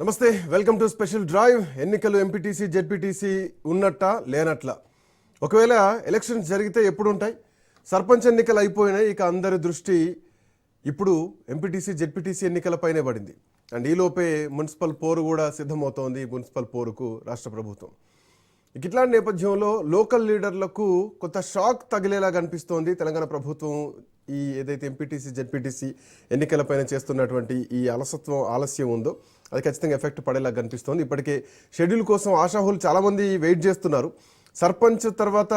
నమస్తే, welcome to special drive. ఎన్నికలు MPTC ZPTC ఉన్నట్ట లేనట్ల. ఒకవేళ ఎలక్షన్స్ జరిగితే ఎప్పుడు ఉంటాయి? సర్పంచ్ ఎన్నికలు అయిపోయినాయి. ఇక అందరి దృష్టి ఇప్పుడు ఎంపీటీసీ జెడ్పీటీసీ ఎన్నికలపైనే పడింది. అండ్ ఈలోపే మున్సిపల్ పోరు కూడా సిద్ధమవుతోంది. మున్సిపల్ పోరుకు రాష్ట్ర ప్రభుత్వం. ఇక ఇట్లాంటి నేపథ్యంలో లోకల్ లీడర్లకు కొంత షాక్ తగిలేలా కనిపిస్తోంది తెలంగాణ ప్రభుత్వం. ఈ ఏదైతే ఎంపీటీసీ జెడ్పీటీసీ ఎన్నికలపైన చేస్తున్నటువంటి ఈ ఆలస్యం ఉందో అది ఖచ్చితంగా ఎఫెక్ట్ పడేలా కనిపిస్తోంది. ఇప్పటికే షెడ్యూల్ కోసం ఆశాహులు చాలామంది వెయిట్ చేస్తున్నారు. సర్పంచ్ తర్వాత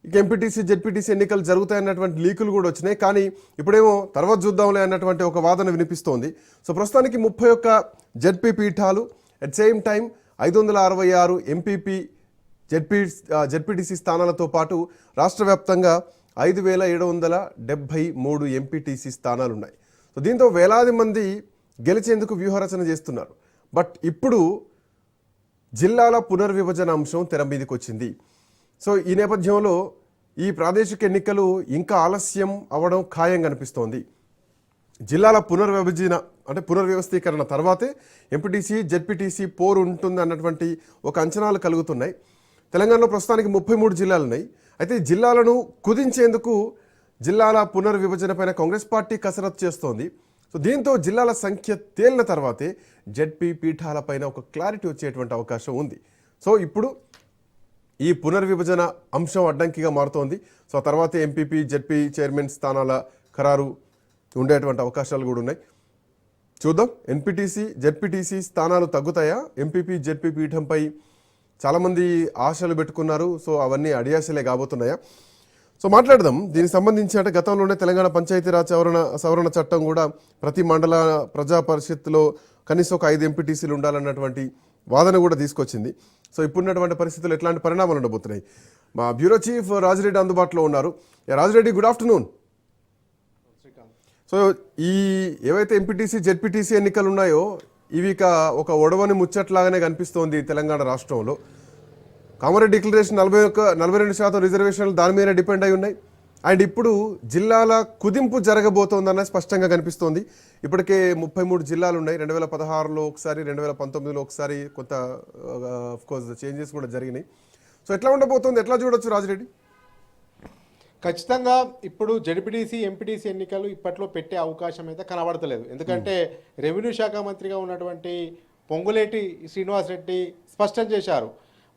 ఇక ఎంపీటీసీ జెడ్పీటీసీ ఎన్నికలు జరుగుతాయన్నటువంటి లీకులు కూడా వచ్చినాయి. కానీ ఇప్పుడేమో తర్వాత చూద్దాంలే అన్నటువంటి ఒక వాదన వినిపిస్తోంది. సో ప్రస్తుతానికి 31 జెడ్పీ పీఠాలు, at same time 566 MPP ZPTC స్థానాలతో పాటు రాష్ట్ర వ్యాప్తంగా 5773 ఎంపీటీసీ స్థానాలు ఉన్నాయి. సో దీంతో వేలాది మంది గెలిచేందుకు వ్యూహరచన చేస్తున్నారు. బట్ ఇప్పుడు జిల్లాల పునర్విభజన అంశం తెర మీదకి వచ్చింది. సో ఈ నేపథ్యంలో ఈ ప్రాదేశిక ఎన్నికలు ఇంకా ఆలస్యం అవ్వడం ఖాయం కనిపిస్తోంది. జిల్లాల పునర్వ్యవస్థీకరణ తర్వాతే ఎంపీటీసీ జెడ్పీటీసీ పోరు ఉంటుంది అన్నటువంటి ఒక అంచనాలు కలుగుతున్నాయి. తెలంగాణలో ప్రస్తుతానికి 33 జిల్లాలు ఉన్నాయి. అయితే జిల్లాలను కుదించేందుకు జిల్లాల పునర్విభజన పైన కాంగ్రెస్ పార్టీ కసరత్తు చేస్తోంది. సో దీంతో జిల్లాల సంఖ్య తేలిన తర్వాతే జెడ్పీ పీఠాలపైన ఒక క్లారిటీ వచ్చేటువంటి అవకాశం ఉంది. సో ఇప్పుడు ఈ పునర్విభజన అంశం అడ్డంకిగా మారుతోంది. సో తర్వాతే ఎంపీపీ జెడ్పీ చైర్మన్ స్థానాల ఖరారు ఉండేటువంటి అవకాశాలు కూడా ఉన్నాయి. చూద్దాం, ఎంపీటీసీ జెడ్పీటీసీ స్థానాలు తగ్గుతాయా? ఎంపీపీ జెడ్పీ పీఠంపై చాలామంది ఆశలు పెట్టుకున్నారు. సో అవన్నీ అడియాసలే కాబోతున్నాయా? సో మాట్లాడదాం దీనికి సంబంధించి. అంటే గతంలోనే తెలంగాణ పంచాయతీరాజ్ సవరణ చట్టం కూడా ప్రతి మండల ప్రజా పరిషత్తులో కనీసం ఒక 5 ఎంపీటీసీలు ఉండాలన్నటువంటి వాదన కూడా తీసుకొచ్చింది. సో ఇప్పుడున్నటువంటి పరిస్థితులు ఎట్లాంటి పరిణామాలు ఉండబోతున్నాయి? మా బ్యూరో చీఫ్ రాజిరెడ్డి అందుబాటులో ఉన్నారు. Rajireddy, good afternoon. సో ఈ ఏవైతే ఎంపీటీసీ జెడ్పీటీసీ ఎన్నికలు ఉన్నాయో ఇవి ఒక ఒడవని ముచ్చట్లాగానే కనిపిస్తోంది తెలంగాణ రాష్ట్రంలో. కామారెడ్డి డిక్లరేషన్ 42% రిజర్వేషన్లు దాని మీద డిపెండ్ అయి ఉన్నాయి. అండ్ ఇప్పుడు జిల్లాల కుదింపు జరగబోతోందన్న స్పష్టంగా కనిపిస్తోంది. ఇప్పటికే 33 జిల్లాలు ఉన్నాయి. 2016లో ఒకసారి, 2019లో ఒకసారి కొంత ఆఫ్కోర్స్ చేంజెస్ కూడా జరిగినాయి. సో ఎట్లా ఉండబోతోంది, ఎట్లా చూడొచ్చు రాజిరెడ్డి? ఖచ్చితంగా ఇప్పుడు జెడ్పీటీసీ ఎంపీటీసీ ఎన్నికలు ఇప్పట్లో పెట్టే అవకాశం అయితే కనబడతలేదు. ఎందుకంటే రెవెన్యూ శాఖ మంత్రిగా ఉన్నటువంటి పొంగులేటి శ్రీనివాసరెడ్డి స్పష్టం చేశారు,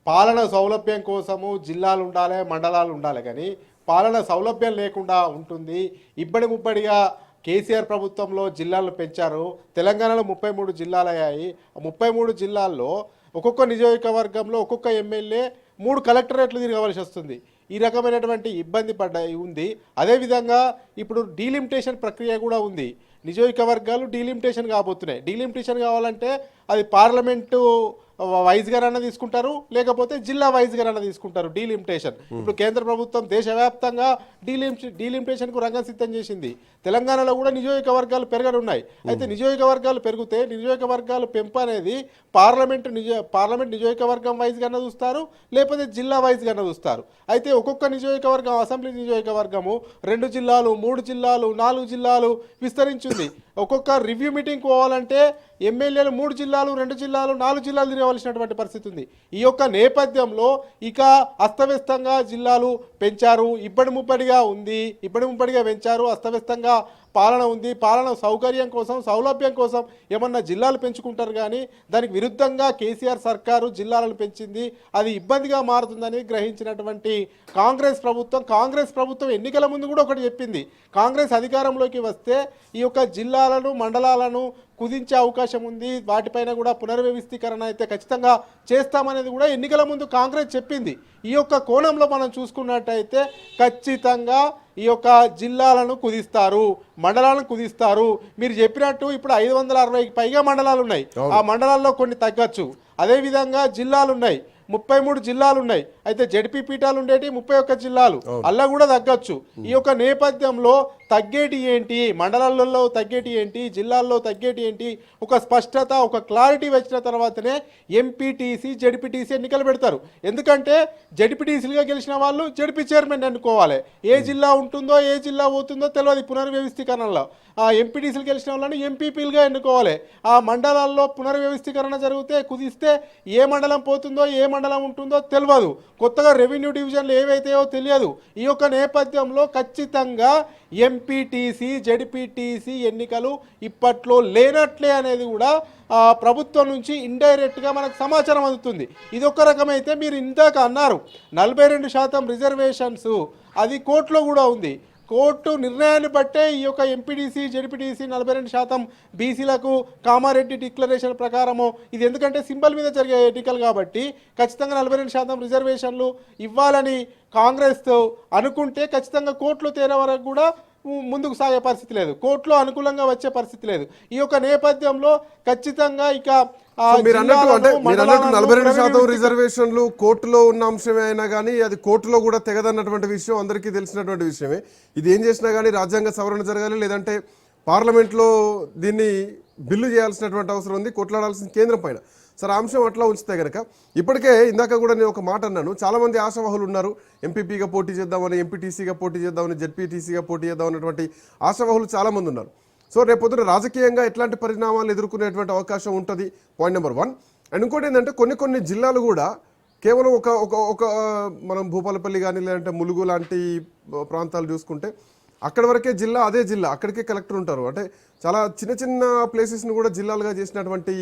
పాలన సౌలభ్యం కోసము జిల్లాలు ఉండాలి, మండలాలు ఉండాలి, కానీ పాలన సౌలభ్యం లేకుండా ఉంటుంది. ఇబ్బడి ముబ్బడిగా కేసీఆర్ ప్రభుత్వంలో జిల్లాలు పెంచారు. తెలంగాణలో 33 జిల్లాలు అయ్యాయి. 33 జిల్లాల్లో ఒక్కొక్క నియోజకవర్గంలో ఒక్కొక్క ఎమ్మెల్యే 3 కలెక్టరేట్లు తిరగవలసి వస్తుంది. ఈ రకమైనటువంటి ఇబ్బంది ఉంది. అదేవిధంగా ఇప్పుడు డీలిమిటేషన్ ప్రక్రియ కూడా ఉంది. నియోజకవర్గాలు డీలిమిటేషన్ కాబోతున్నాయి. డీలిమిటేషన్ కావాలంటే అది పార్లమెంటు వైజ్గానైనా తీసుకుంటారు, లేకపోతే జిల్లా వైజ్గానైనా తీసుకుంటారు డీలిమిటేషన్. ఇప్పుడు కేంద్ర ప్రభుత్వం దేశవ్యాప్తంగా డీలిమిటేషన్కు రంగం సిద్ధం చేసింది. తెలంగాణలో కూడా నియోజకవర్గాలు పెరగనున్నాయి. అయితే నియోజకవర్గాలు పెరిగితే నియోజకవర్గాలు పెంపు అనేది పార్లమెంట్ నియోజకవర్గం వైజ్గానే చూస్తారు, లేకపోతే జిల్లా వైజ్గానే చూస్తారు. అయితే ఒక్కొక్క నియోజకవర్గం, అసెంబ్లీ నియోజకవర్గము 2 జిల్లాలు, 3 జిల్లాలు, 4 జిల్లాలు విస్తరించింది. ఒక్కొక్క రివ్యూ మీటింగ్ పోవాలంటే ఎమ్మెల్యేలు 3 జిల్లాలు, 2 జిల్లాలు, 4 జిల్లాలు తిరగవలసినటువంటి పరిస్థితి ఉంది. ఈ యొక్క నేపథ్యంలో ఇక అస్తవ్యస్తంగా జిల్లాలు పెంచారు, ఇబ్బడి ముబ్బడిగా పెంచారు, అస్తవ్యస్తంగా పాలన ఉంది. పాలన సౌకర్యం కోసం, సౌలభ్యం కోసం ఏమన్నా జిల్లాలు పెంచుకుంటారు, కానీ దానికి విరుద్ధంగా కేసీఆర్ సర్కారు జిల్లాలను పెంచింది. అది ఇబ్బందిగా మారుతుందని గ్రహించినటువంటి కాంగ్రెస్ ప్రభుత్వం ఎన్నికల ముందు కూడా ఒకటి చెప్పింది, కాంగ్రెస్ అధికారంలోకి వస్తే ఈ యొక్క జిల్లాలను, మండలాలను కుదించే అవకాశం ఉంది, వాటిపైన కూడా పునర్వ్యవస్థీకరణ అయితే ఖచ్చితంగా చేస్తామనేది కూడా ఎన్నికల ముందు కాంగ్రెస్ చెప్పింది. ఈ యొక్క కోణంలో మనం చూసుకున్నట్టయితే ఖచ్చితంగా ఈ యొక్క జిల్లాలను కుదిస్తారు, మండలాలను కుదిస్తారు. మీరు చెప్పినట్టు ఇప్పుడు 560కి పైగా మండలాలు ఉన్నాయి. ఆ మండలాల్లో కొన్ని తగ్గచ్చు. అదేవిధంగా జిల్లాలు ఉన్నాయి, 33 జిల్లాలు ఉన్నాయి. అయితే జెడ్పీ పీఠాలు ఉండేటి 31 జిల్లాలు, అలా కూడా తగ్గచ్చు. ఈ యొక్క నేపథ్యంలో తగ్గేటి ఏంటి, మండలాలలో తగ్గేటి ఏంటి, జిల్లాల్లో తగ్గేటి ఏంటి, ఒక స్పష్టత ఒక క్లారిటీ వచ్చిన తర్వాతనే ఎంపీటీసీ జడ్పీటీసీ ఎన్నికలు పెడతారు. ఎందుకంటే జడ్పీటీసీలుగా గెలిచిన వాళ్ళు జడ్పీ చైర్మన్ ఎన్నుకోవాలి. ఏ జిల్లా ఉంటుందో ఏ జిల్లా పోతుందో తెలియదు పునర్వ్యవస్థీకరణలో. ఆ ఎంపీటీసీలు గెలిచిన వాళ్ళని ఎంపీపీలుగా ఎన్నుకోవాలి. ఆ మండలాల్లో పునర్వ్యవస్థీకరణ జరిగితే కుదిస్తే ఏ మండలం పోతుందో ఏ మండలం ఉంటుందో తెలియదు. కొత్తగా రెవెన్యూ డివిజన్లు ఏవైతాయో తెలియదు. ఈ యొక్క నేపథ్యంలో ఖచ్చితంగా ఎంపీటీసీ జడ్పీటీసీ ఎన్నికలు ఇప్పట్లో లేనట్లే అనేది కూడా ప్రభుత్వం నుంచి ఇండైరెక్ట్గా మనకు సమాచారం అందుతుంది. ఇది ఒక రకమైతే మీరు ఇందాక అన్నారు 42% రిజర్వేషన్స్, అది కోర్టులో కూడా ఉంది. కోర్టు నిర్ణయాన్ని బట్టే ఈ యొక్క ఎంపీటీసీ జడ్పీటీసీ 42% బీసీలకు కామారెడ్డి డిక్లరేషన్ ప్రకారము ఇది, ఎందుకంటే సింబల్ మీద జరిగే ఎన్నికలు కాబట్టి ఖచ్చితంగా 42% రిజర్వేషన్లు ఇవ్వాలని కాంగ్రెస్ అనుకుంటే ఖచ్చితంగా కోర్టులో తేలే వరకు కూడా ముందుకు సాగే పరిస్థితి లేదు, కోర్టులో అనుకూలంగా వచ్చే పరిస్థితి లేదు. ఈ యొక్క నేపథ్యంలో ఖచ్చితంగా ఇక మీరు అన్నట్టు 42% రిజర్వేషన్లు కోర్టులో ఉన్న అంశమే అయినా కానీ అది కోర్టులో కూడా తెగదన్నటువంటి విషయం అందరికీ తెలిసినటువంటి విషయమే. ఇది ఏం చేసినా కానీ రాజ్యాంగ సవరణ జరగాలి, లేదంటే పార్లమెంట్లో దీన్ని బిల్లు చేయాల్సినటువంటి అవసరం ఉంది, కొట్లాడాల్సిన కేంద్రం పైన. సరే ఆ అంశం అట్లా ఉంచితే కనుక ఇప్పటికే ఇందాక కూడా నేను ఒక మాట అన్నాను, చాలామంది ఆశావాహులు ఉన్నారు, ఎంపీపీగా పోటీ చేద్దామని, ఎంపీటీసీగా పోటీ చేద్దామని, జడ్పీటీసీగా పోటీ చేద్దాం అన్నటువంటి ఆశావాహులు చాలామంది ఉన్నారు. సో రేపొద్దున రాజకీయంగా ఎట్లాంటి పరిణామాలు ఎదుర్కొనేటువంటి అవకాశం ఉంటుంది, పాయింట్ నెంబర్ 1. అండ్ ఇంకోటి ఏంటంటే కొన్ని జిల్లాలు కూడా కేవలం ఒక మనం భూపాలపల్లి కానీ లేదంటే ములుగు లాంటి ప్రాంతాలు చూసుకుంటే అక్కడి వరకే జిల్లా, అదే జిల్లా, అక్కడికే కలెక్టర్ ఉంటారు. అంటే చాలా చిన్న ప్లేసెస్ని కూడా జిల్లాలుగా చేసినటువంటి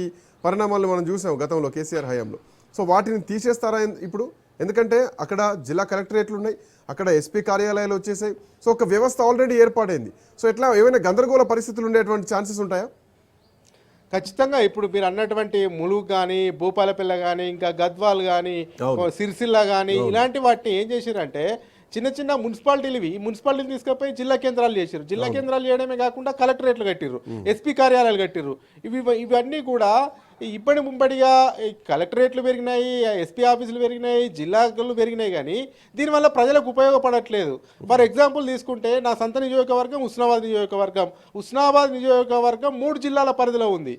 పరిణామాలు మనం చూసాం గతంలో కేసీఆర్ హయాంలో. సో వాటిని తీసేస్తారా ఇప్పుడు? ఎందుకంటే అక్కడ జిల్లా కలెక్టరేట్లు ఉన్నాయి, అక్కడ ఎస్పీ కార్యాలయాలు వచ్చేసాయి. సో ఒక వ్యవస్థ ఆల్రెడీ ఏర్పాటైంది. సో ఎట్లా ఏమైనా గందరగోళ పరిస్థితులు ఉండేటువంటి ఛాన్సెస్ ఉంటాయా? ఖచ్చితంగా ఇప్పుడు మీరు అన్నటువంటి ములుగు కానీ, భూపాలపల్లి కానీ, ఇంకా గద్వాల్ కానీ, సిరిసిల్ల కానీ, ఇలాంటి వాటిని ఏం చేశారంటే చిన్న మున్సిపాలిటీలు, ఈ మున్సిపాలిటీలు తీసుకుపోయి జిల్లా కేంద్రాలు చేశారు. జిల్లా కేంద్రాలు చేయడమే కాకుండా కలెక్టరేట్లు కట్టిర్రు, ఎస్పీ కార్యాలయాలు కట్టిర్రు. ఇవన్నీ కూడా ఇప్పటి ముంబడిగా కలెక్టరేట్లు పెరిగినాయి, ఎస్పీ ఆఫీసులు పెరిగినాయి, జిల్లాలు పెరిగినాయి, కానీ దీనివల్ల ప్రజలకు ఉపయోగపడట్లేదు. ఫర్ ఎగ్జాంపుల్ తీసుకుంటే నా సొంత నియోజకవర్గం ఉస్నాబాద్ నియోజకవర్గం. ఉస్నాబాద్ నియోజకవర్గం 3 జిల్లాల పరిధిలో ఉంది.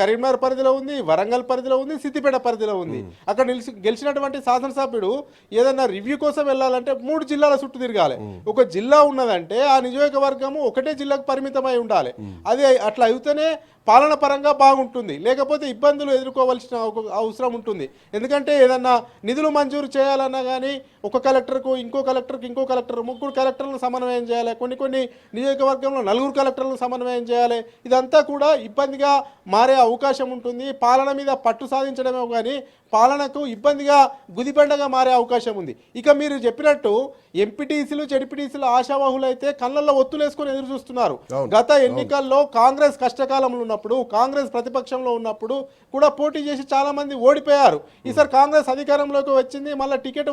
కరీంనగర్ పరిధిలో ఉంది, వరంగల్ పరిధిలో ఉంది, సిద్దిపేట పరిధిలో ఉంది. అక్కడ గెలిచినటువంటి శాసనసభ్యుడు ఏదన్నా రివ్యూ కోసం వెళ్ళాలంటే 3 జిల్లాల చుట్టూ తిరగాలి. ఒక జిల్లా ఉన్నదంటే ఆ నియోజకవర్గము ఒకటే జిల్లాకు పరిమితమై ఉండాలి. అది అట్లా అయితేనే పాలన పరంగా బాగుంటుంది, లేకపోతే ఇబ్బందులు ఎదుర్కోవాల్సిన అవసరం ఉంటుంది. ఎందుకంటే ఏదన్నా నిధులు మంజూరు చేయాలన్నా కానీ ఒక కలెక్టర్కు ఇంకో కలెక్టర్కి ఇంకో కలెక్టర్ 3 కలెక్టర్లను సమన్వయం చేయాలి, కొన్ని నియోజకవర్గంలో 4 కలెక్టర్లను సమన్వయం చేయాలి. ఇదంతా కూడా ఇబ్బందిగా మారే అవకాశం ఉంటుంది. పాలన మీద పట్టు సాధించడమే కానీ పాలనకు ఇబ్బందిగా గుదిబండగా మారే అవకాశం ఉంది. ఇక మీరు చెప్పినట్టు ఎంపీటీసీలు జడ్పీటీసీలు ఆశావాహులు అయితే కళ్ళల్లో ఒత్తులేసుకొని ఎదురు చూస్తున్నారు. గత ఎన్నికల్లో కాంగ్రెస్ కష్టకాలంలో ఉన్నప్పుడు, కాంగ్రెస్ ప్రతిపక్షంలో ఉన్నప్పుడు కూడా పోటీ చేసి చాలా మంది ఓడిపోయారు. ఈసారి కాంగ్రెస్ అధికారంలోకి వచ్చింది, మళ్ళీ టికెట్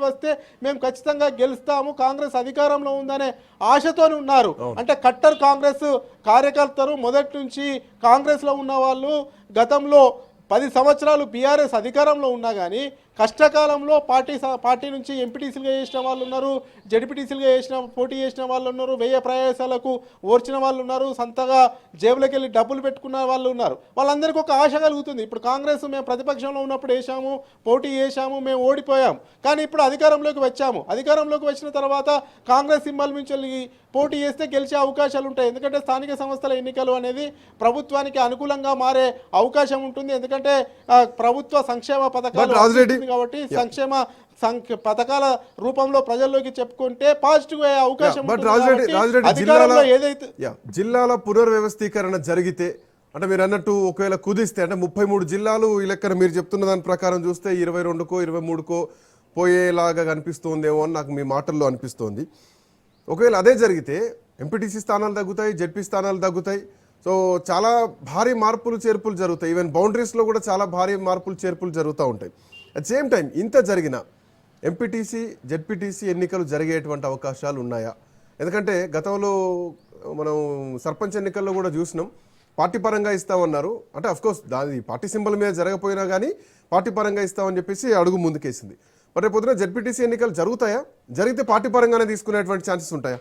వస్తే మేము ఖచ్చితంగా గెలుస్తాము, కాంగ్రెస్ అధికారంలో ఉందనే ఆశతోనే ఉన్నారు. అంటే కట్టర్ కాంగ్రెస్ కార్యకర్తలు మొదటి నుంచి కాంగ్రెస్ లో ఉన్న వాళ్ళు గతంలో 10 సంవత్సరాలు బీఆర్ఎస్ అధికారంలో ఉన్నా కానీ కష్టకాలంలో పార్టీ నుంచి ఎంపీటీసీలుగా చేసిన వాళ్ళు ఉన్నారు, జడ్పీటీసీలుగా పోటీ చేసిన వాళ్ళు ఉన్నారు, వ్యయ ప్రయాసాలకు ఓర్చిన వాళ్ళు ఉన్నారు, సొంతగా జేబులోకి వెళ్ళి డబ్బులు పెట్టుకున్న వాళ్ళు ఉన్నారు. వాళ్ళందరికీ ఒక ఆశ కలుగుతుంది. ఇప్పుడు కాంగ్రెస్ మేము ప్రతిపక్షంలో ఉన్నప్పుడు వేసాము, పోటీ చేశాము, మేము ఓడిపోయాం, కానీ ఇప్పుడు అధికారంలోకి వచ్చాము. అధికారంలోకి వచ్చిన తర్వాత కాంగ్రెస్ సింబల్ నుంచి పోటీ చేస్తే గెలిచే అవకాశాలు ఉంటాయి. ఎందుకంటే స్థానిక సంస్థల ఎన్నికలు అనేది ప్రభుత్వానికి అనుకూలంగా మారే అవకాశం ఉంటుంది. ఎందుకంటే ప్రభుత్వ సంక్షేమ పథకాలు కాబట్టి సంక్షేమ పథకాల రూపంలో ప్రజల్లోకి చెప్పుకుంటే పాజిటివ్ అయ్యే అవకాశం ఏదైతే జిల్లాల పునర్వ్యవస్థీకరణ జరిగితే, అంటే మీరు అన్నట్టు ఒకవేళ కుదిస్తే, అంటే 33 జిల్లాలు ఈ లెక్కన మీరు చెప్తున్న దాని ప్రకారం చూస్తే 22కో 23కో పోయేలాగా కనిపిస్తుందేమో అని నాకు మీ మాటల్లో అనిపిస్తోంది. ఒకవేళ అదే జరిగితే ఎంపీటీసీ స్థానాలు తగ్గుతాయి, జడ్పీ స్థానాలు తగ్గుతాయి. సో చాలా భారీ మార్పులు చేర్పులు జరుగుతాయి. ఈవెన్ బౌండరీస్లో కూడా చాలా భారీ మార్పులు చేర్పులు జరుగుతూ ఉంటాయి. అట్ సేమ్ టైం ఇంత జరిగిన ఎంపీటీసీ జడ్పీటీసీ ఎన్నికలు జరిగేటువంటి అవకాశాలు ఉన్నాయా? ఎందుకంటే గతంలో మనం సర్పంచ్ ఎన్నికల్లో కూడా చూసినాం, పార్టీ పరంగా ఇస్తామన్నారు. అంటే అఫ్కోర్స్ దాని పార్టీ సింబల్ మీద జరగపోయినా కానీ పార్టీ పరంగా ఇస్తామని చెప్పేసి అడుగు ముందుకేసింది. మరి పొద్దున జడ్పీటీసీ ఎన్నికలు జరుగుతాయా? జరిగితే పార్టీ పరంగానే తీసుకునేటువంటి ఛాన్సెస్ ఉంటాయా?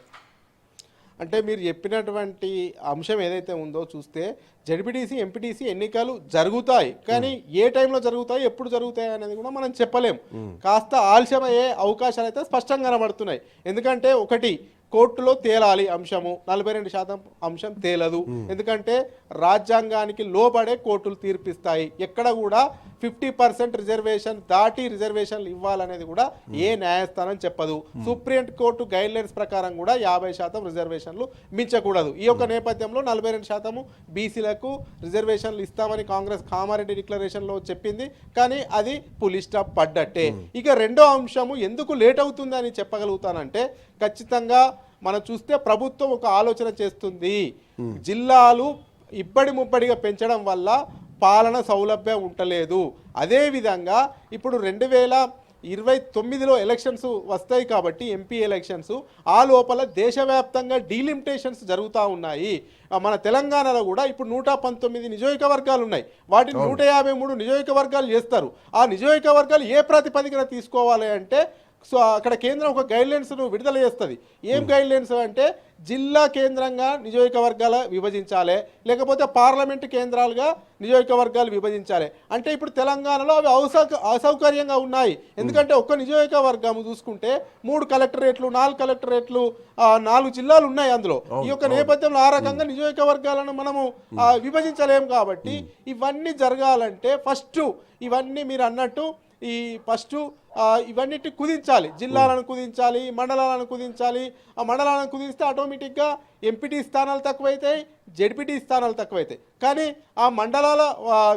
అంటే మీరు చెప్పినటువంటి అంశం ఏదైతే ఉందో చూస్తే జడ్పీటీసీ ఎంపీటీసీ ఎన్నికలు జరుగుతాయి, కానీ ఏ టైంలో జరుగుతాయి, ఎప్పుడు జరుగుతాయి అనేది కూడా మనం చెప్పలేం. కాస్త ఆలస్యమయ్యే అవకాశాలు అయితే స్పష్టంగా కనబడుతున్నాయి. ఎందుకంటే ఒకటి, కోర్టులో తేలాలి అంశము, 42% అంశం తేలదు. ఎందుకంటే రాజ్యాంగానికి లోబడే కోర్టులు తీర్పిస్తాయి. ఎక్కడ కూడా 50% రిజర్వేషన్ దాటి రిజర్వేషన్లు ఇవ్వాలనేది కూడా ఏ న్యాయస్థానం చెప్పదు. సుప్రీం కోర్టు గైడ్ లైన్స్ ప్రకారం కూడా 50% రిజర్వేషన్లు మించకూడదు. ఈ యొక్క నేపథ్యంలో 42% బీసీలకు రిజర్వేషన్లు ఇస్తామని కాంగ్రెస్ కామారెడ్డి డిక్లరేషన్లో చెప్పింది, కానీ అది పులి స్టాప్ పడ్డట్టే. ఇక రెండో అంశము ఎందుకు లేట్ అవుతుందని చెప్పగలుగుతానంటే, ఖచ్చితంగా మనం చూస్తే ప్రభుత్వం ఒక ఆలోచన చేస్తుంది. జిల్లాలు ఇబ్బడి ముబ్బడిగా పెంచడం వల్ల పాలన సౌలభ్యం ఉండలేదు. అదేవిధంగా ఇప్పుడు 2029లో ఎలక్షన్స్ వస్తాయి కాబట్టి ఎంపీ ఎలక్షన్స్, ఆ లోపల దేశవ్యాప్తంగా డీలిమిటేషన్స్ జరుగుతూ ఉన్నాయి. మన తెలంగాణలో కూడా ఇప్పుడు 119 నియోజకవర్గాలు ఉన్నాయి. వాటిని 153 నియోజకవర్గాలు చేస్తారు. ఆ నియోజకవర్గాలు ఏ ప్రాతిపదికన తీసుకోవాలి అంటే, సో అక్కడ కేంద్రం ఒక గైడ్లైన్స్ను విడుదల చేస్తుంది. ఏం గైడ్లైన్స్ అంటే, జిల్లా కేంద్రంగా నియోజకవర్గాల విభజించాలి, లేకపోతే పార్లమెంటు కేంద్రాలుగా నియోజకవర్గాలు విభజించాలి. అంటే ఇప్పుడు తెలంగాణలో అవి అసౌకర్యంగా ఉన్నాయి. ఎందుకంటే ఒక్క నియోజకవర్గం చూసుకుంటే 3 కలెక్టరేట్లు, 4 కలెక్టరేట్లు, 4 జిల్లాలు ఉన్నాయి. అందులో ఈ యొక్క నేపథ్యంలో ఆ రకంగా నియోజకవర్గాలను మనము విభజించలేము. కాబట్టి ఇవన్నీ జరగాలంటే ఫస్ట్ ఇవన్నీ మీరు అన్నట్టు ఇవన్నిటి కుదించాలి. జిల్లాలను కుదించాలి, మండలాలను కుదించాలి. ఆ మండలాలను కుదిస్తే ఆటోమేటిక్గా ఎంపీటీ స్థానాలు తక్కువైతాయి, జెడ్పీటీ స్థానాలు తక్కువైతాయి. కానీ ఆ మండలాల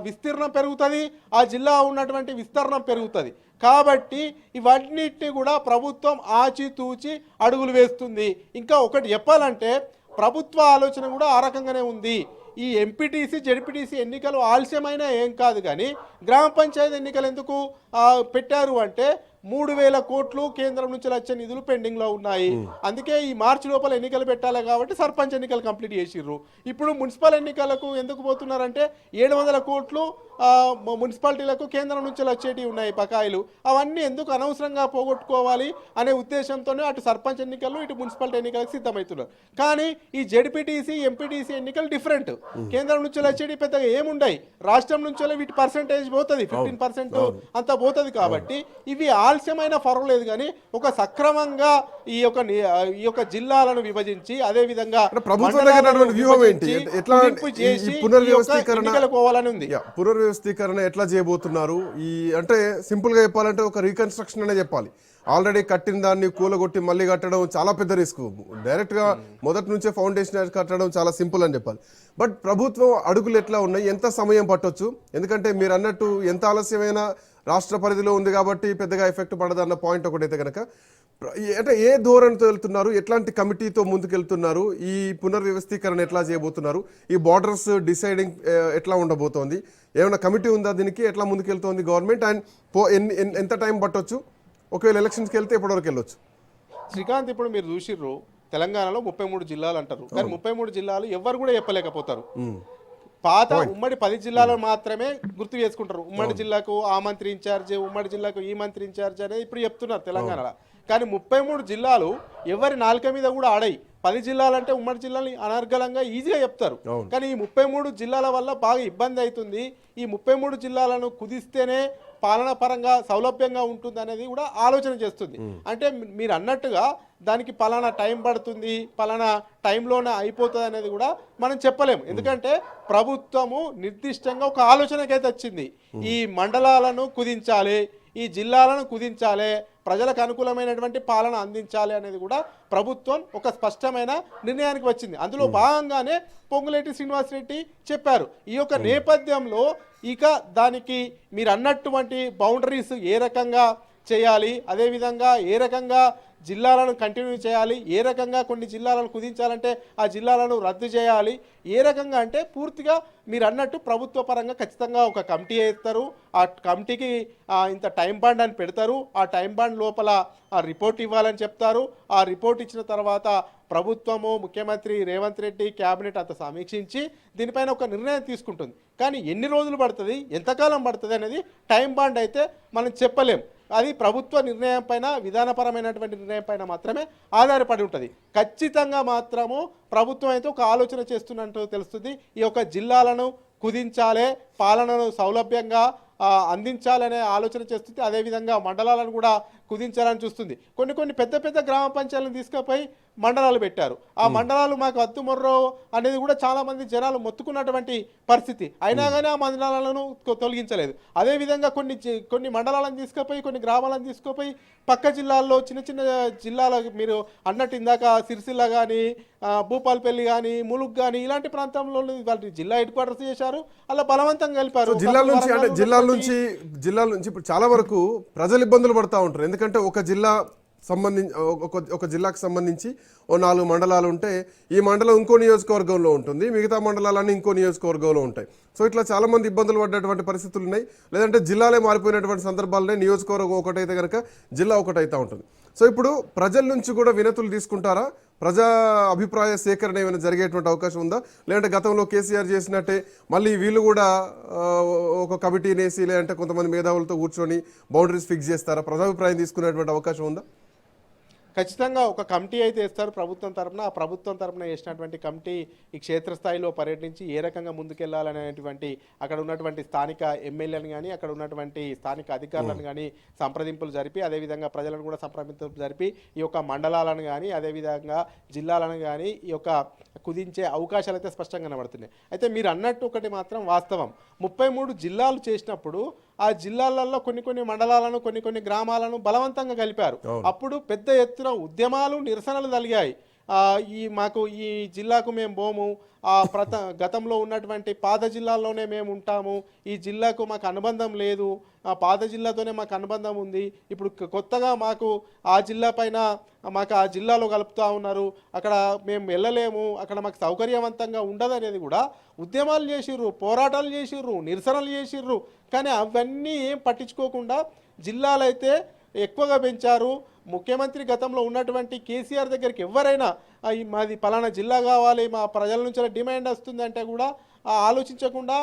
విస్తీర్ణం పెరుగుతుంది, ఆ జిల్లా ఉన్నటువంటి విస్తీర్ణం పెరుగుతుంది. కాబట్టి ఇవన్నిటిని కూడా ప్రభుత్వం ఆచితూచి అడుగులు వేస్తుంది. ఇంకా ఒకటి చెప్పాలంటే, ప్రభుత్వ ఆలోచన కూడా ఆ రకంగానే ఉంది. ఈ ఎంపీటీసీ జెడ్పీటీసీ ఎన్నికలు ఆలస్యమైన ఏం కాదు, కానీ గ్రామ పంచాయతీ ఎన్నికలు ఎందుకు పెట్టారు అంటే 3,000 కోట్లు కేంద్రం నుంచి వచ్చే నిధులు పెండింగ్లో ఉన్నాయి. అందుకే ఈ మార్చి లోపల ఎన్నికలు పెట్టాలి కాబట్టి సర్పంచ్ ఎన్నికలు కంప్లీట్ చేసిర్రు. ఇప్పుడు మున్సిపల్ ఎన్నికలకు ఎందుకు పోతున్నారంటే 700 కోట్లు మున్సిపాలిటీలకు కేంద్రం నుంచి వచ్చేటివి ఉన్నాయి బకాయిలు. అవన్నీ ఎందుకు అనవసరంగా పోగొట్టుకోవాలి అనే ఉద్దేశంతోనే అటు సర్పంచ్ ఎన్నికలు ఇటు మున్సిపాలిటీ ఎన్నికలకు సిద్ధమవుతున్నారు. కానీ ఈ జెడ్పీటీసీ ఎంపీటీసీ ఎన్నికలు డిఫరెంట్. కేంద్రం నుంచి వచ్చేటి పెద్దగా ఏముండయి, రాష్ట్రం నుంచి వీటి పర్సెంటేజ్ పోతుంది, 15% అంతా పోతుంది. కాబట్టి ఇవి ఆలస్యమైన పర్వాలేదు, కానీ ఒక సక్రమంగా ఈ యొక్క జిల్లాలను విభజించి అదే విధంగా పునర్వ్యవస్థీకరణ ఎట్లా చేయబోతున్నారు? ఈ అంటే సింపుల్ గా చెప్పాలంటే ఒక రీకన్స్ట్రక్షన్ అనే చెప్పాలి. ఆల్రెడీ కట్టిన దాన్ని కూలగొట్టి మళ్ళీ కట్టడం చాలా పెద్ద రిస్క్. డైరెక్ట్ గా మొదటి నుంచే ఫౌండేషన్ కట్టడం చాలా సింపుల్ అని చెప్పాలి. బట్ ప్రభుత్వం అడుగులు ఎట్లా ఉన్నాయి, ఎంత సమయం పట్టొచ్చు? ఎందుకంటే మీరు అన్నట్టు ఎంత ఆలస్యమైనా రాష్ట్ర పరిధిలో ఉంది కాబట్టి పెద్దగా ఎఫెక్ట్ పడదన్న పాయింట్ ఒకటైతే కనుక, అంటే ఏ ధోరణితో వెళ్తున్నారు, ఎట్లాంటి కమిటీతో ముందుకెళ్తున్నారు, ఈ పునర్వ్యవస్థీకరణ ఎట్లా చేయబోతున్నారు, ఈ బార్డర్స్ డిసైడింగ్ ఎట్లా ఉండబోతోంది, ఏమైనా కమిటీ ఉందా దీనికి, ఎట్లా ముందుకెళ్తోంది గవర్నమెంట్, అండ్ ఎంత టైం పట్టొచ్చు, ఒకవేళ ఎలక్షన్స్కి వెళ్తే ఎప్పటివరకు వెళ్ళొచ్చు? శ్రీకాంత్, ఇప్పుడు మీరు చూసిర్రు తెలంగాణలో 33 జిల్లాలు అంటారు, కానీ 33 జిల్లాలు ఎవరు కూడా చెప్పలేకపోతారు. పాత ఉమ్మడి 10 జిల్లాలో మాత్రమే గుర్తు చేసుకుంటారు. ఉమ్మడి జిల్లాకు ఆ మంత్రి ఇన్ఛార్జ్, ఉమ్మడి జిల్లాకు ఈ మంత్రి ఇన్ఛార్జ్ అనేది ఇప్పుడు చెప్తున్నారు తెలంగాణలో. కానీ 33 జిల్లాలు ఎవరి నాలుక మీద కూడా ఆడాయి. 10 జిల్లాలంటే ఉమ్మడి జిల్లాని అనర్గళంగా ఈజీగా చెప్తారు. కానీ ఈ 33 జిల్లాల వల్ల బాగా ఇబ్బంది అవుతుంది. ఈ 33 జిల్లాలను కుదిస్తేనే పాలన పరంగా సౌలభ్యంగా ఉంటుంది అనేది కూడా ఆలోచన చేస్తుంది. అంటే మీరు అన్నట్టుగా దానికి పలానా టైం పడుతుంది, పలానా టైంలోనే అయిపోతుంది అనేది కూడా మనం చెప్పలేము. ఎందుకంటే ప్రభుత్వము నిర్దిష్టంగా ఒక ఆలోచనకైతే వచ్చింది. ఈ మండలాలను కుదించాలి, ఈ జిల్లాలను కుదించాలి, ప్రజలకు అనుకూలమైనటువంటి పాలన అందించాలి అనేది కూడా ప్రభుత్వం ఒక స్పష్టమైన నిర్ణయానికి వచ్చింది. అందులో భాగంగానే పొంగులేటి శ్రీనివాసరెడ్డి చెప్పారు. ఈ యొక్క నేపథ్యంలో ఇక దానికి మీరు అన్నటువంటి బౌండరీస్ ఏ రకంగా చేయాలి, అదేవిధంగా ఏ రకంగా జిల్లాలను కంటిన్యూ చేయాలి, ఏ రకంగా కొన్ని జిల్లాలను కుదించాలంటే ఆ జిల్లాలను రద్దు చేయాలి, ఏ రకంగా అంటే పూర్తిగా మీరు అన్నట్టు ప్రభుత్వ పరంగా ఖచ్చితంగా ఒక కమిటీ వేస్తారు. ఆ కమిటీకి ఇంత టైం బాండ్ అని పెడతారు. ఆ టైం బాండ్ లోపల ఆ రిపోర్ట్ ఇవ్వాలని చెప్తారు. ఆ రిపోర్ట్ ఇచ్చిన తర్వాత ప్రభుత్వము, ముఖ్యమంత్రి రేవంత్ రెడ్డి, క్యాబినెట్ అంతా సమీక్షించి దీనిపైన ఒక నిర్ణయం తీసుకుంటుంది. కానీ ఎన్ని రోజులు పడుతుంది, ఎంతకాలం పడుతుంది అనేది టైం బాండ్ అయితే మనం చెప్పలేం. అది ప్రభుత్వ నిర్ణయం పైన, విధానపరమైనటువంటి నిర్ణయం పైన మాత్రమే ఆధారపడి ఉంటుంది. ఖచ్చితంగా మాత్రము ప్రభుత్వం అయితే ఒక ఆలోచన చేస్తున్నట్టు తెలుస్తుంది. ఈ యొక్క జిల్లాలను కుదించాలే, పాలనను సౌలభ్యంగా అందించాలనే ఆలోచన చేస్తుంది. అదేవిధంగా మండలాలను కూడా కుదించాలని చూస్తుంది. కొన్ని పెద్ద పెద్ద గ్రామ పంచాయతీలను తీసుకుపోయి మండలాలు పెట్టారు. ఆ మండలాలు మాకు అత్తుమొర్రో అనేది కూడా చాలా మంది జనాలు మొత్తుకున్నటువంటి పరిస్థితి. అయినా కానీ ఆ మండలాలను తొలగించలేదు. అదేవిధంగా కొన్ని మండలాలను తీసుకుపోయి, కొన్ని గ్రామాలను తీసుకుపోయి పక్క జిల్లాల్లో చిన్న చిన్న జిల్లాల మీరు అన్నట్టు ఇందాక సిరిసిల్ల కానీ, భూపాలపల్లి కానీ, ములుగు కానీ ఇలాంటి ప్రాంతంలో వాళ్ళని జిల్లా హెడ్ క్వార్టర్స్ చేశారు. అలా బలవంతంగా కలిపారు. జిల్లాల నుంచి ఇప్పుడు చాలా వరకు ప్రజలు ఇబ్బందులు పడతా ఉంటారు. ఎందుకంటే ఒక జిల్లాకు సంబంధించి ఓ 4 మండలాలు ఉంటే ఈ మండలం ఇంకో నియోజకవర్గంలో ఉంటుంది, మిగతా మండలాలన్నీ ఇంకో నియోజకవర్గంలో ఉంటాయి. సో ఇట్లా చాలా మంది ఇబ్బందులు పడ్డటువంటి పరిస్థితులు ఉన్నాయి. లేదంటే జిల్లాలే మారిపోయినటువంటి సందర్భాలనే నియోజకవర్గం ఒకటైతే కనుక జిల్లా ఒకటైతే ఉంటుంది. సో ఇప్పుడు ప్రజల నుంచి కూడా వినతులు తీసుకుంటారా? ప్రజా అభిప్రాయ సేకరణ ఏమైనా జరిగేటువంటి అవకాశం ఉందా? లేదంటే గతంలో కేసీఆర్ చేసినట్టే మళ్ళీ వీళ్ళు కూడా ఒక కమిటీని వేసి లేదంటే కొంతమంది మేధావులతో కూర్చొని బౌండరీస్ ఫిక్స్ చేస్తారా? ప్రజాభిప్రాయం తీసుకునేటువంటి అవకాశం ఉందా? ఖచ్చితంగా ఒక కమిటీ అయితే వేస్తారు ప్రభుత్వం తరపున. ఆ ప్రభుత్వం తరపున వేసినటువంటి కమిటీ ఈ క్షేత్రస్థాయిలో పర్యటించి ఏ రకంగా ముందుకెళ్లాలనేటువంటి అక్కడ ఉన్నటువంటి స్థానిక ఎమ్మెల్యేలను కానీ, అక్కడ ఉన్నటువంటి స్థానిక అధికారులను కానీ సంప్రదింపులు జరిపి, అదేవిధంగా ప్రజలను కూడా సంప్రదింపులు జరిపి ఈ యొక్క మండలాలను కానీ, అదేవిధంగా జిల్లాలను కానీ ఈ యొక్క కుదించే అవకాశాలు అయితే స్పష్టంగా కనబడుతున్నాయి. అయితే మీరు అన్నట్టు ఒకటి మాత్రం వాస్తవం. 33 జిల్లాలు చేసినప్పుడు ఆ జిల్లాలలో కొన్ని మండలాలను, కొన్ని గ్రామాలను బలవంతంగా కలిపారు. అప్పుడు పెద్ద ఎత్తున ఉద్యమాలు, నిరసనలు కలిగాయి. ఈ జిల్లాకు మేము పోము, గతంలో ఉన్నటువంటి పాత జిల్లాల్లోనే మేము ఉంటాము, ఈ జిల్లాకు మాకు అనుబంధం లేదు, ఆ పాత జిల్లాతోనే మాకు అనుబంధం ఉంది, ఇప్పుడు కొత్తగా మాకు ఆ జిల్లా పైన మాకు ఆ జిల్లాలో కలుపుతూ ఉన్నారు, అక్కడ మేము వెళ్ళలేము, అక్కడ మాకు సౌకర్యవంతంగా ఉండదు అనేది కూడా ఉద్యమాలు చేసిర్రు, పోరాటాలు చేసిర్రు, నిరసనలు చేసిర్రు. కానీ అవన్నీ ఏం పట్టించుకోకుండా జిల్లాలైతే ఎక్కువగా పెంచారు. ముఖ్యమంత్రి గతంలో ఉన్నటువంటి కేసీఆర్ దగ్గరికి ఎవరైనా మాది పలానా జిల్లా కావాలి, మా ప్రజల నుంచి డిమాండ్ వస్తుంది అంటే కూడా ఆలోచించకుండా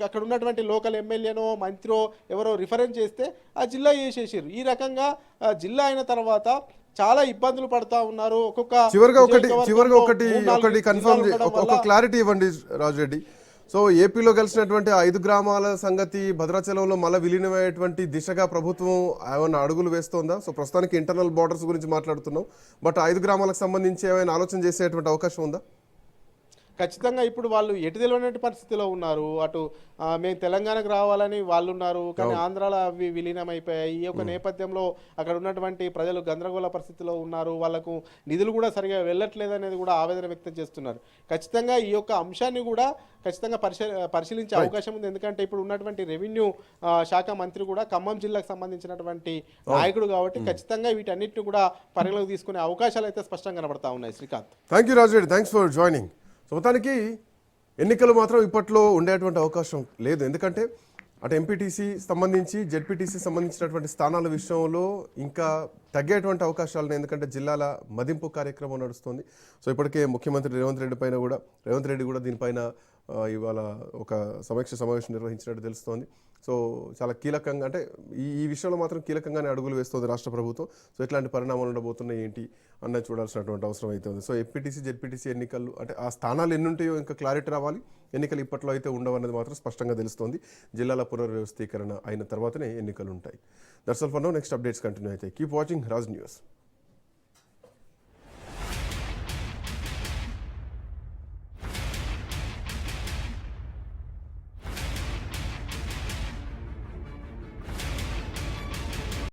అక్కడ ఉన్నటువంటి లోకల్ ఎమ్మెల్యేనో మంత్రో ఎవరో రిఫరెన్స్ చేస్తే ఆ జిల్లా చేసేసారు. ఈ రకంగా జిల్లా అయిన తర్వాత చాలా ఇబ్బందులు పడతా ఉన్నారు. చివరిగా ఒకటి కన్ఫర్మ్ ఒక క్లారిటీ ఇవ్వండి రాజరెడ్డి. సో ఏపీలో కలిసినటువంటి 5 గ్రామాల సంగతి భద్రాచలంలో మళ్ళీ విలీనమయ్యేటువంటి దిశగా ప్రభుత్వం ఏమైనా అడుగులు వేస్తోందా? సో ప్రస్తుతానికి ఇంటర్నల్ బార్డర్స్ గురించి మాట్లాడుతున్నాం, బట్ 5 గ్రామాలకు సంబంధించి ఏమైనా ఆలోచన చేసేటువంటి అవకాశం ఉందా? ఖచ్చితంగా ఇప్పుడు వాళ్ళు ఎటు తెలియనటువంటి పరిస్థితిలో ఉన్నారు. అటు మేము తెలంగాణకు రావాలని వాళ్ళు ఉన్నారు, కానీ ఆంధ్రాలో అవి విలీనమైపోయాయి. ఈ యొక్క నేపథ్యంలో అక్కడ ఉన్నటువంటి ప్రజలు గందరగోళ పరిస్థితిలో ఉన్నారు. వాళ్ళకు నిధులు కూడా సరిగా వెళ్ళట్లేదు అనేది కూడా ఆవేదన వ్యక్తం చేస్తున్నారు. ఖచ్చితంగా ఈ యొక్క అంశాన్ని కూడా ఖచ్చితంగా పరిశీలించే అవకాశం ఉంది. ఎందుకంటే ఇప్పుడు ఉన్నటువంటి రెవెన్యూ శాఖ మంత్రి కూడా ఖమ్మం జిల్లాకు సంబంధించినటువంటి నాయకుడు కాబట్టి ఖచ్చితంగా వీటన్నిటిని కూడా పరిగణలోకి తీసుకునే అవకాశాలు అయితే స్పష్టంగా కనబడతా ఉన్నాయి. Srikanth, thank you Raja Reddy, thanks for joining. So మొత్తానికి ఎన్నికలు మాత్రం ఇప్పట్లో ఉండేటువంటి అవకాశం లేదు. ఎందుకంటే అటు ఎంపీటీసీ సంబంధించి జెడ్పీటీసీ సంబంధించినటువంటి స్థానాల విషయంలో ఇంకా తగ్గేటువంటి అవకాశాలను, ఎందుకంటే జిల్లాల మదింపు కార్యక్రమం నడుస్తుంది. సో ఇప్పటికే ముఖ్యమంత్రి రేవంత్ రెడ్డి కూడా దీనిపైన ఇవాళ ఒక సమావేశం నిర్వహించినట్టు తెలుస్తోంది. సో చాలా కీలకంగా, అంటే ఈ విషయంలో మాత్రం కీలకంగానే అడుగులు వేస్తుంది రాష్ట్ర ప్రభుత్వం. సో ఎట్లాంటి పరిణామాలు ఉండబోతున్నాయి ఏంటి అన్నది చూడాల్సినటువంటి అవసరం అయితే ఉంది. సో ఎంపీటీసీ జెడ్పీటీసీ ఎన్నికలు అంటే ఆ స్థానాలు ఎన్ని ఉంటాయో ఇంకా క్లారిటీ రావాలి. ఎన్నికలు ఇప్పట్లో అయితే ఉండవన్నది మాత్రం స్పష్టంగా తెలుస్తోంది. జిల్లాల పునర్వ్యవస్థీకరణ అయిన తర్వాతనే ఎన్నికలు ఉంటాయి. That's all for now. Next updates continue అయితే. Keep watching Raj news.